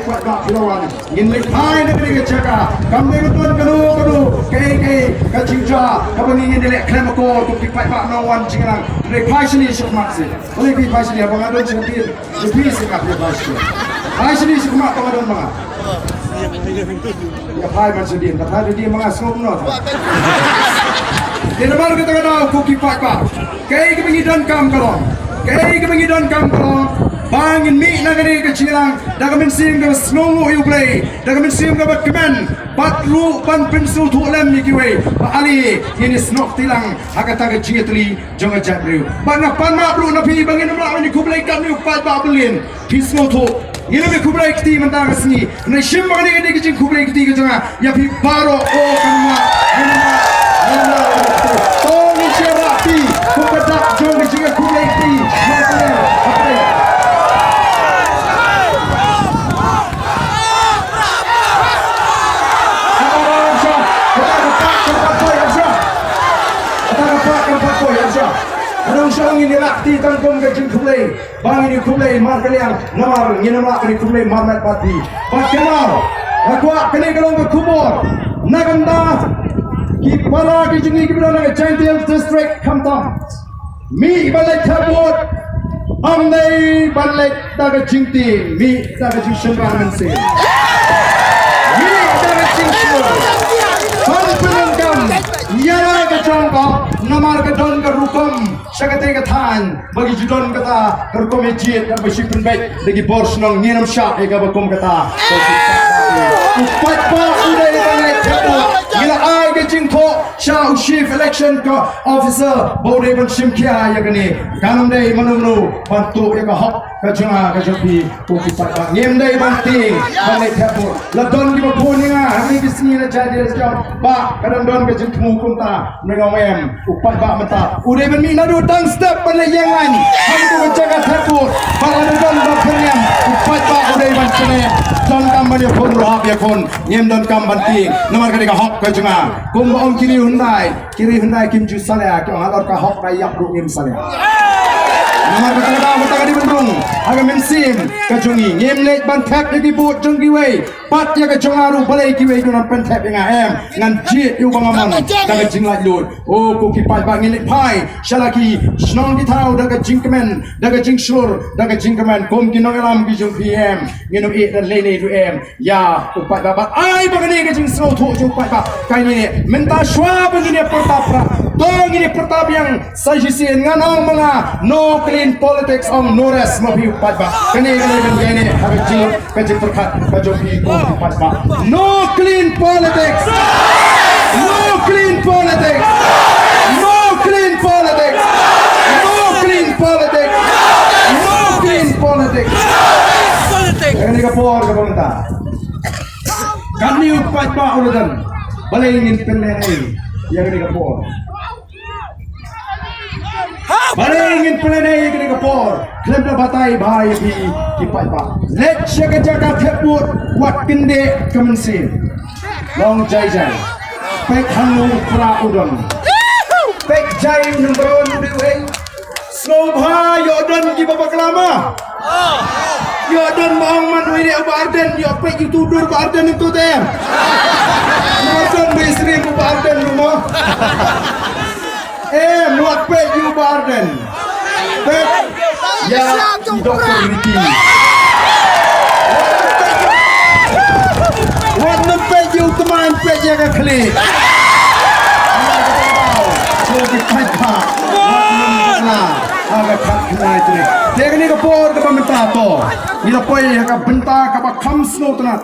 kuat bak lawan ngin le khai na ke jaga kam de tuan kanu ke kacingja kabani ngin le klem ko tu ki pai bak no wan jingang le khai sini shukmak se oleh ki khai sini abang adon sini lebih sikap dia bashi khai sini shukmak abang adon bang ya khai man sedih kata dia mengasuk no dia nomor kita kata kuki pai bak ke pengidan kam kalong ke pengidan kam kalong bangin mi nagari kecilang dagamin sim ke snongu you play dagamin sim ke batkemen batru ban pensul tu lem ni kiwe ba ali ini snok tilang agata ke jitli jonga jabru bana panma bru na pi bangin mla ni kublai kam ni pat ba bulin pismo tu ini me kublai kti manta kasni na shim bagani ke kicin kublai kti ke jonga ya pi baro o kanwa to ni chera pi kubadak jonga jinga kublai kti Song ini lakti tangkum ke jing kublai bang ini kublai mar kalian namar ngina mak ini kublai marmat pati pat kenal aku kene kalong ke kubur naganda ki para ki jingi ki bra na Chantiel district kamtam mi balai thabot amdai balai daga jingti mi daga jing shenrangan se mi daga jing pan penangkam yara ke jangka namar ke don ke rukum sakate ke than bagi judon kata rukum ejit dan besi penbaik lagi bors nong nginam syak ega bakum kata upat pa udah bangai tabo gila ai ke jingko sha chief election ko officer bode ban simkia ya gani kanam dei manumnu bantu ya ka hak ka junga ka jopi ko upat pa ngem dei banti bangai tabo ladon ki bapuninga hari bisni na jadi resjo ba kadang don ke jingmu kumta mengawem upat ba mata udah ban mi nadu dang step ban yang hamdu menjaga tabo para don ba penyam upat ba udah ban sene don kamban ya pun rohab ya pun ngem don kamban ti nomor ka hak ka junga kum om kiri Hyundai kim ju salya ke halor ka hok rayak ru ngim salya nomor kata mata di bendung aga mensim ka jungi ngim lek ban thap di bot jung ki wei pat ya ka jungaru balai ki wei kunan pen thap nga em ngan jit yu bangamon daga jing laj lut o ku ki pat ba ngin pai shalaki snong di thau daga jingkemen daga jing shur daga jingkemen kum ki nong alam ki jung pm ngin e dan lene tu em ya ku pat ba ai ba ni ka jing sro thu jung pat ba kai ni menta shwa ba ni pertapra tong ini pertap yang sajisin nganong mga no clean politics on nores mapi pat ba kani ben haga jing ka jing perkat ka jopi ko pat ba no clean politics no clean politics no clean politics no clean politics no clean politics kani ka por ka bangta kani pat ba uludan balay ngin penlenay yang kani ka por Balingin pelanai kena kapor, klem na batai bahaya di kipai pak. Let jaga jaga teput wat kende kemensin. Long jai jai, pek hangu pra udon. Pek jai number one diwe. Slow bhai yodon ki babak lama. Yodon bang man wiri abarden yo pek itu dur barden itu tem. Yodon bisri bu barden rumah. Muat pek you barden pek ya doktor Ricky what the pek you teman pek ya ke klik so di papa nah agak kat kenai tu dia ni ke por ke pemerintah to ila poi ka benta ka ba kham snow tenat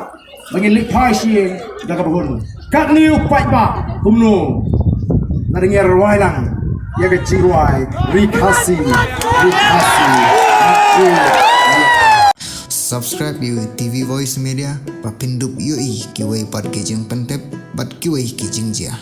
bagi lipai si dah ka bahun kat ni upai ba kumno naringar wailang ya ke ciruai rikasi subscribe you TV Voice Media papindup yui kiwai pat kijing pentep bat kiwai kijing jia